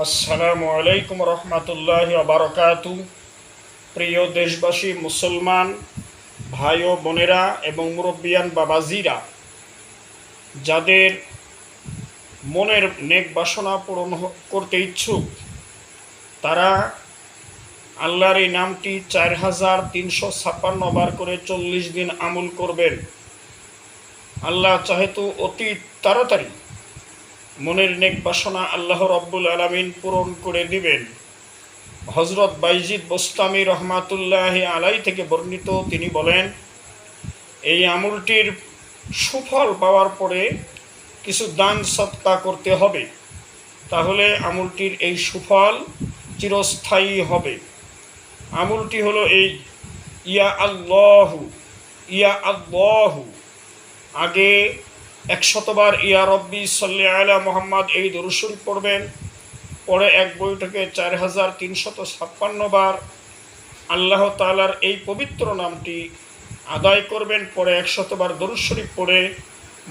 আসসালামু আলাইকুম রহমতুল্লাহি বারাকাতু। প্রিয় দেশবাসী, মুসলমান ভাই ও বোনেরা এবং মুরব্বিয়ান বাবাজিরা, যাদের মনের নেক বাসনা পূরণ করতে ইচ্ছুক, তারা আল্লাহর এই নামটি 4356 বার করে 40 দিন আমল করবেন। আল্লাহ চাহেতু অতি তাড়াতাড়ি মনের নেক বাসনা আল্লাহ রব্বুল আলামিন পূরণ করে দিবেন। হজরত বাইজিদ বোস্তামি রহমাতুল্লাহি আলাই থেকে বর্ণিত, তিনি বলেন, এই আমলটির সুফল পাওয়ার পরে কিছু দান সৎকা করতে হবে, তাহলে আমলটির এই সুফল চিরস্থায়ী হবে। আমলটি হলো এই, ইয়া আল্লাহু ইয়া আল্লাহু। আগে 100 বার ইয়া রব্বি সাল্লি আলা মুহাম্মদ এই দরুদ শরীফ পড়বেন, পরে এক বৈঠকে 4356 বার আল্লাহ তাআলার এই পবিত্র নামটি আদায় করবেন। পরে 100 বার দরুদ শরীফ পড়ে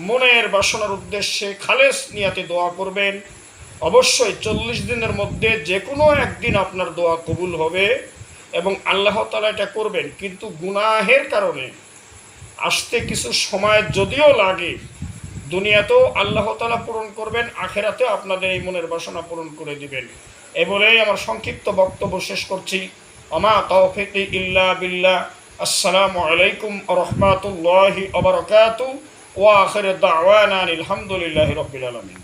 মনের বাসনার উদ্দেশ্যে খালেস নিয়াতে দোয়া করবেন। অবশ্যই 40 দিনের মধ্যে যে কোনো একদিন আপনার দোয়া কবুল হবে এবং আল্লাহ তাআলা এটা করবেন। কিন্তু গুনাহের কারণে আসতে কিছু সময় যদিও লাগে, দুনিয়াতেও আল্লাহ তাআলা পূরণ করবেন, আখেরাতেও আপনাদের এই মনের বাসনা পূরণ করে দিবেন। এই বলেই আমার সংক্ষিপ্ত বক্তব্য শেষ করছি। আমা তাওফিকি ইল্লা বিল্লাহ। আসসালামু আলাইকুম ওয়া রাহমাতুল্লাহি ওয়া বারাকাতুহু ওয়া আখিরু দাওয়ানা আলহামদুলিল্লাহি রাব্বিল আলামিন।